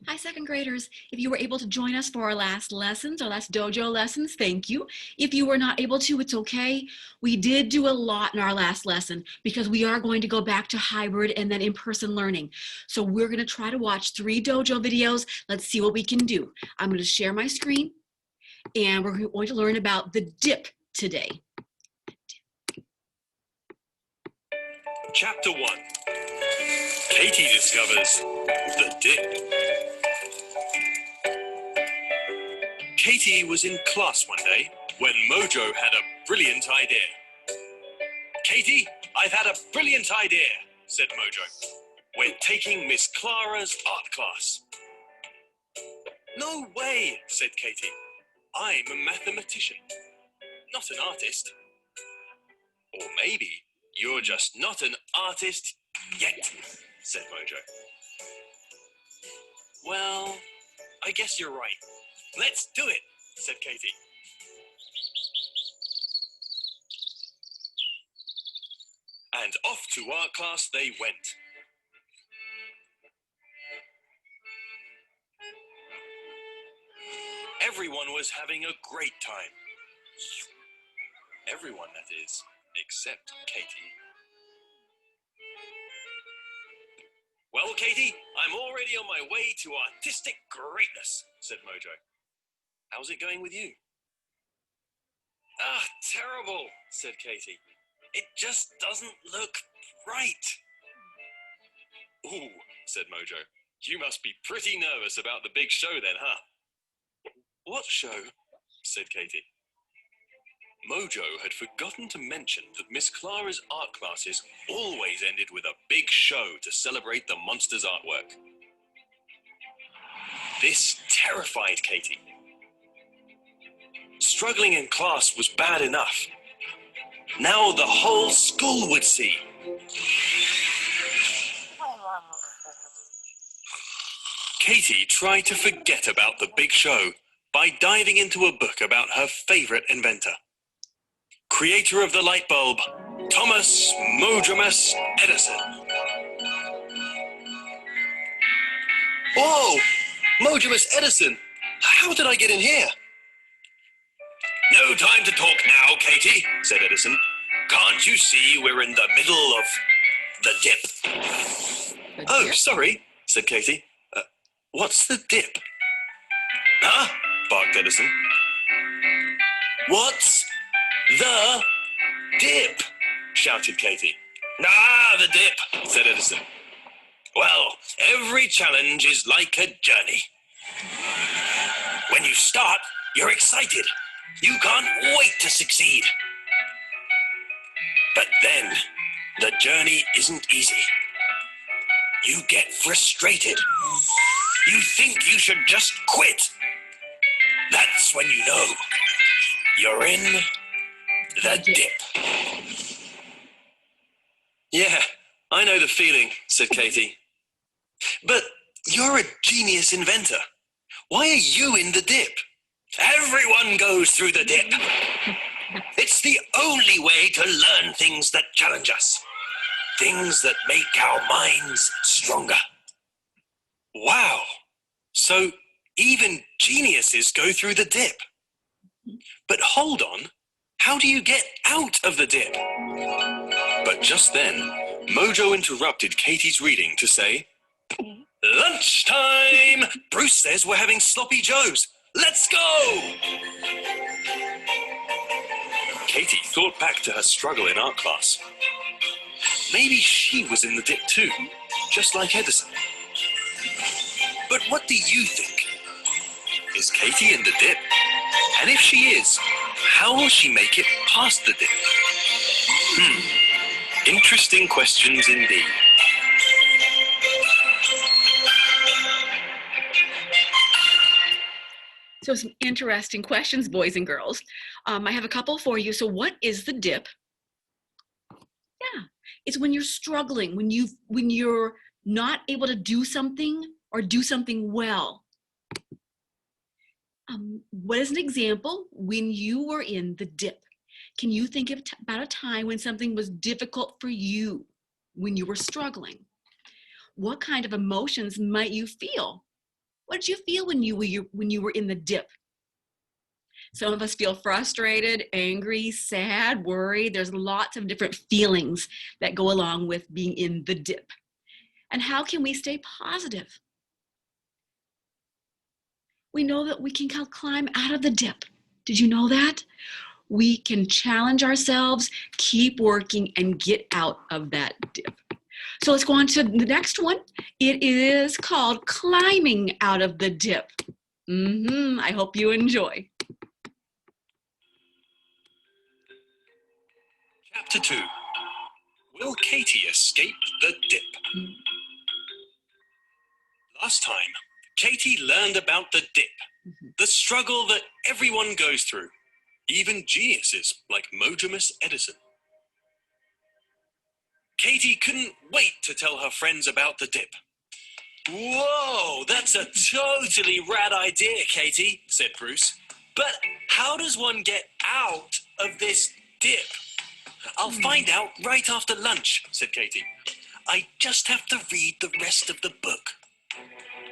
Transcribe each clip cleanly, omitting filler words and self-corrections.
Hi, second graders. If you were able to join us for our last lessons, our last dojo lessons, thank you. If you were not able to, it's okay. We did do a lot in our last lesson because we are going to go back to hybrid and then in-person learning. So we're going to try to watch 3 dojo videos. Let's see what we can do. I'm going to share my screen and we're going to learn about the dip today. Chapter 1. Katie discovers the dip. Katie was in class one day when Mojo had a brilliant idea. Katie, I've had a brilliant idea, said Mojo. We're taking Miss Clara's art class. No way, said Katie. I'm a mathematician, not an artist. Or maybe you're just not an artist yet, said Mojo. Well, I guess you're right. Let's do it, said Katie. And off to art class they went. Everyone was having a great time. Everyone, that is, except Katie. Well, Katie, I'm already on my way to artistic greatness, said Mojo. How's it going with you? Ah, terrible, said Katie. It just doesn't look right. Ooh, said Mojo. You must be pretty nervous about the big show then, huh? What show? Said Katie. Mojo had forgotten to mention that Miss Clara's art classes always ended with a big show to celebrate the monster's artwork. This terrified Katie. Struggling in class was bad enough. Now the whole school would see. Katie tried to forget about the big show by diving into a book about her favorite inventor. Creator of the light bulb, Thomas Mojomus Edison. Whoa! Mojomus Edison! How did I get in here? No time to talk now, Katie, said Edison. Can't you see we're in the middle of the dip? Oh, sorry, said Katie. What's the dip? Huh? Barked Edison. What's the dip? Shouted Katie. Ah, the dip, said Edison. Well, every challenge is like a journey. When you start, you're excited. You can't wait to succeed. But then, the journey isn't easy. You get frustrated. You think you should just quit. That's when you know you're in the dip. Yeah, I know the feeling, said Katie. But you're a genius inventor. Why are you in the dip? Everyone goes through the dip. It's the only way to learn things that challenge us. Things that make our minds stronger. Wow. So even geniuses go through the dip. But hold on. How do you get out of the dip? But just then, Mojo interrupted Katie's reading to say, Lunchtime! Bruce says we're having sloppy joes. Let's go! Katie thought back to her struggle in art class. Maybe she was in the dip too, just like Edison. But what do you think? Is Katie in the dip? And if she is, how will she make it past the dip? Interesting questions indeed. So some interesting questions, boys and girls. I have a couple for you. So what is the dip? Yeah, it's when you're struggling, when you're not able to do something or do something well. What is an example when you were in the dip? Can you think of about a time when something was difficult for you, when you were struggling? What kind of emotions might you feel? What did you feel when you were in the dip? Some of us feel frustrated, angry, sad, worried. There's lots of different feelings that go along with being in the dip. And how can we stay positive? We know that we can climb out of the dip. Did you know that? We can challenge ourselves, keep working, and get out of that dip. So let's go on to the next one. It is called climbing out of the dip. I hope you enjoy. Chapter 2. Will Katie escape the dip? Last time, Katie learned about the dip, the struggle that everyone goes through, even geniuses like Mojomus Edison. Katie couldn't wait to tell her friends about the dip. Whoa, that's a totally rad idea, Katie, said Bruce. But how does one get out of this dip? I'll find out right after lunch, said Katie. I just have to read the rest of the book.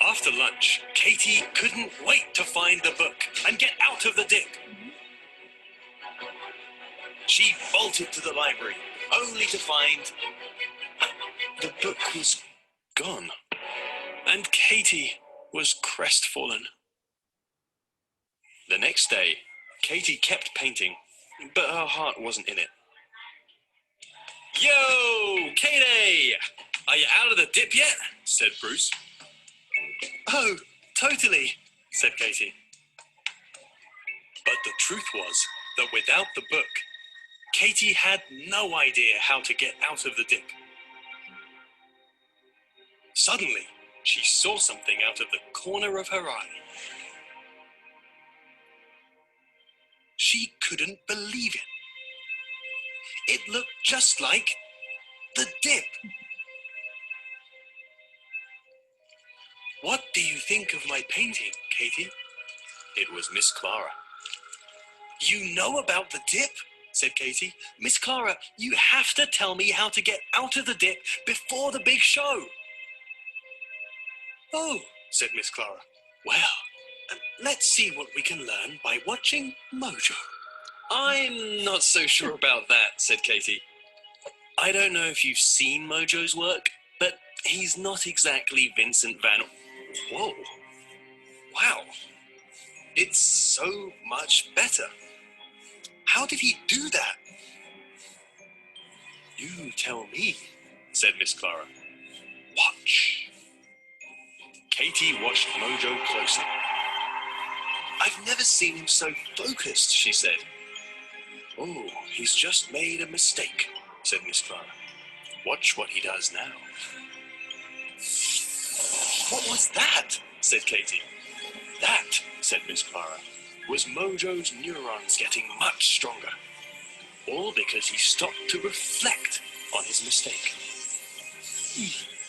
After lunch, Katie couldn't wait to find the book and get out of the dip. She bolted to the library, only to find the book was gone. And Katie was crestfallen. The next day, Katie kept painting, but her heart wasn't in it. Yo, Katie! Are you out of the dip yet? Said Bruce. Oh, totally, said Katie. But the truth was that without the book, Katie had no idea how to get out of the dip. Suddenly, she saw something out of the corner of her eye. She couldn't believe it. It looked just like the dip. What do you think of my painting, Katie? It was Miss Clara. You know about the dip? Said Katie. Miss Clara, you have to tell me how to get out of the dip before the big show. Oh, said Miss Clara. Well, let's see what we can learn by watching Mojo. I'm not so sure about that, said Katie. I don't know if you've seen Mojo's work, but he's not exactly Vincent Van... Whoa. Wow. It's so much better. How did he do that? You tell me, said Miss Clara. Watch. Katie watched Mojo closely. I've never seen him so focused, she said. Oh, he's just made a mistake, said Miss Clara. Watch what he does now. What was that? Said Katie. That, said Miss Clara, was Mojo's neurons getting much stronger. All because he stopped to reflect on his mistake.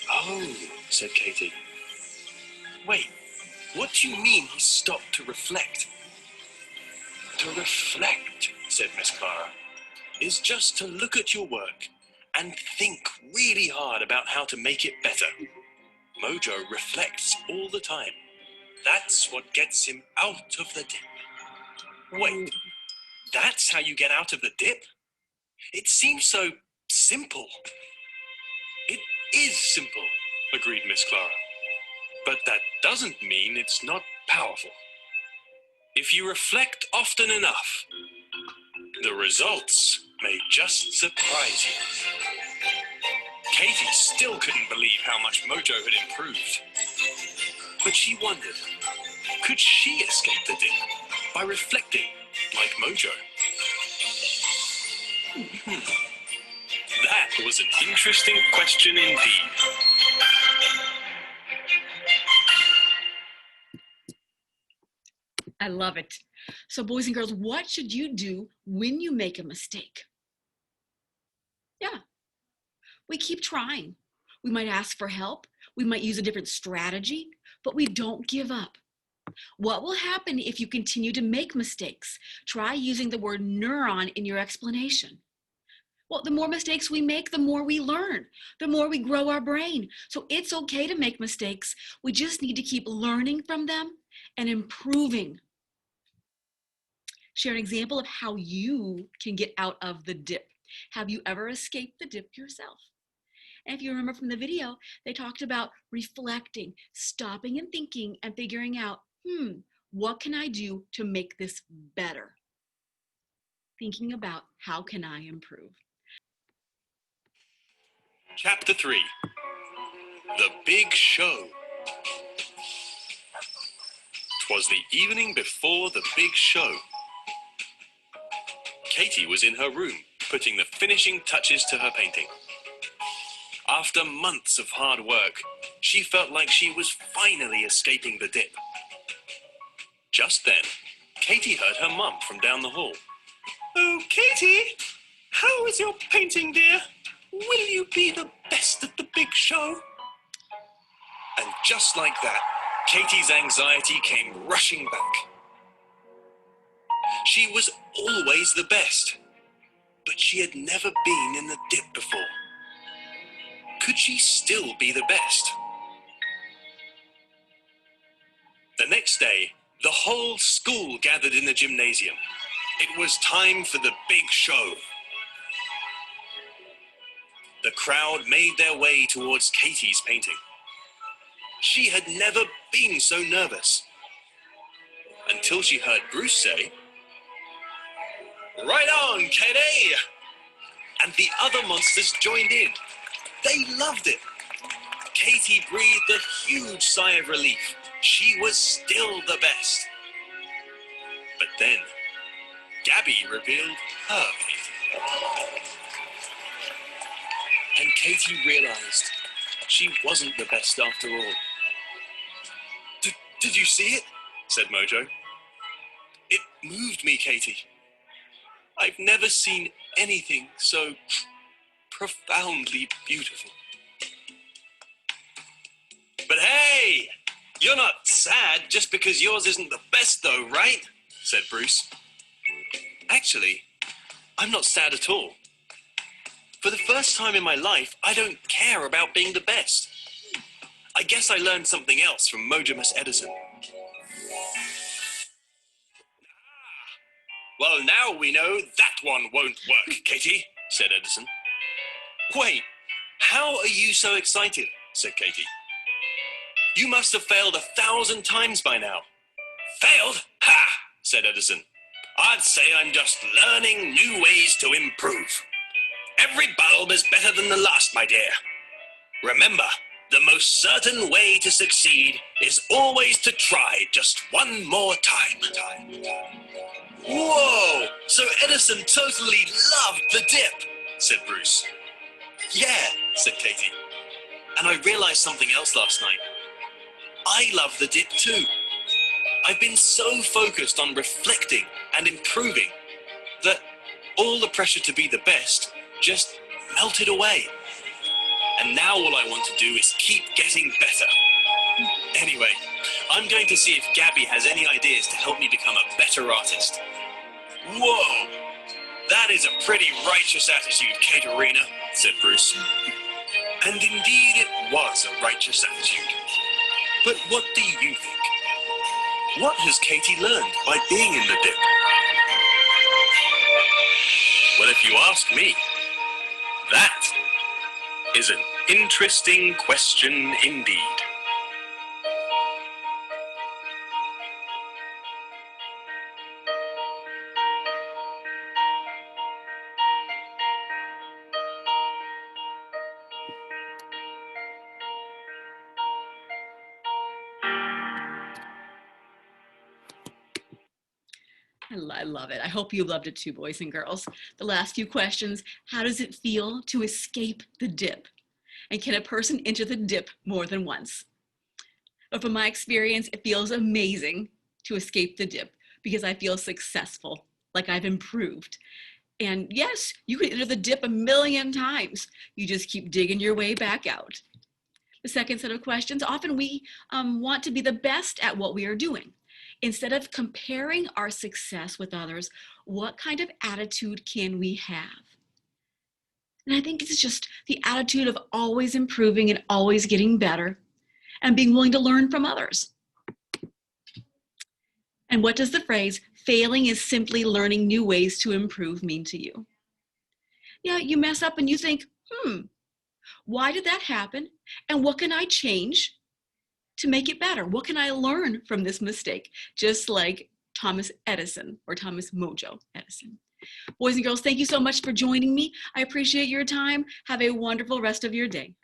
Oh, said Katie. Wait, what do you mean he stopped to reflect? To reflect, said Miss Clara, is just to look at your work and think really hard about how to make it better. Mojo reflects all the time. That's what gets him out of the dip. Wait, that's how you get out of the dip? It seems so simple. It is simple, agreed Miss Clara. But that doesn't mean it's not powerful. If you reflect often enough, the results may just surprise you. Katie still couldn't believe how much Mojo had improved. But she wondered, could she escape the dip by reflecting like Mojo? That was an interesting question indeed. I love it. So boys and girls, what should you do when you make a mistake? Yeah, we keep trying. We might ask for help. We might use a different strategy, but we don't give up. What will happen if you continue to make mistakes? Try using the word neuron in your explanation. Well, the more mistakes we make, the more we learn, the more we grow our brain. So it's okay to make mistakes. We just need to keep learning from them and improving. Share an example of how you can get out of the dip. Have you ever escaped the dip yourself? And if you remember from the video, they talked about reflecting, stopping and thinking and figuring out, what can I do to make this better? Thinking about how can I improve? Chapter 3. The Big Show. 'Twas the evening before the big show. Katie was in her room, putting the finishing touches to her painting. After months of hard work, she felt like she was finally escaping the dip. Just then, Katie heard her mum from down the hall. "Oh, Katie, how is your painting, dear? Will you be the best at the big show?" And just like that, Katie's anxiety came rushing back. She was always the best, but she had never been in the dip before. Could she still be the best? The next day, the whole school gathered in the gymnasium. It was time for the big show. The crowd made their way towards Katie's painting. She had never been so nervous, until she heard Bruce say, "Right on, Katie!" And the other monsters joined in. They loved it. Katie breathed a huge sigh of relief. She was still the best. But then, Gabby revealed her painting. And Katie realized she wasn't the best after all. Did you see it?" said Mojo. "It moved me, Katie. I've never seen anything so profoundly beautiful." "But hey, you're not sad just because yours isn't the best though, right?" said Bruce. "Actually, I'm not sad at all. For the first time in my life, I don't care about being the best. I guess I learned something else from Mojo Edison." "Well, now we know that one won't work, Katie," said Edison. "Wait, how are you so excited?" said Katie. "You must have failed 1,000 times by now." "Failed? Ha!" said Edison. "I'd say I'm just learning new ways to improve. Every bulb is better than the last, my dear. Remember, the most certain way to succeed is always to try just one more time." "Whoa! So Edison totally loved the dip," said Bruce. "Yeah," said Katie. "And I realized something else last night. I love the dip too. I've been so focused on reflecting and improving that all the pressure to be the best just melted away. And now all I want to do is keep getting better. Anyway, I'm going to see if Gabby has any ideas to help me become a better artist." "Whoa! That is a pretty righteous attitude, Katerina," said Bruce. And indeed it was a righteous attitude. But what do you think? What has Katie learned by being in the dip? Well, if you ask me, that is an interesting question indeed. I love it. I hope you loved it too, boys and girls. The last few questions: how does it feel to escape the dip? And can a person enter the dip more than once? But from my experience, it feels amazing to escape the dip because I feel successful, like I've improved. And yes, you can enter the dip 1,000,000 times. You just keep digging your way back out. The second set of questions: often we want to be the best at what we are doing. Instead of comparing our success with others, what kind of attitude can we have? And I think it's just the attitude of always improving and always getting better and being willing to learn from others. And what does the phrase, failing is simply learning new ways to improve, mean to you? Yeah, you mess up and you think, why did that happen? And what can I change to make it better? What can I learn from this mistake? Just like Thomas Edison or Thomas Mojo Edison. Boys and girls, thank you so much for joining me. I appreciate your time. Have a wonderful rest of your day.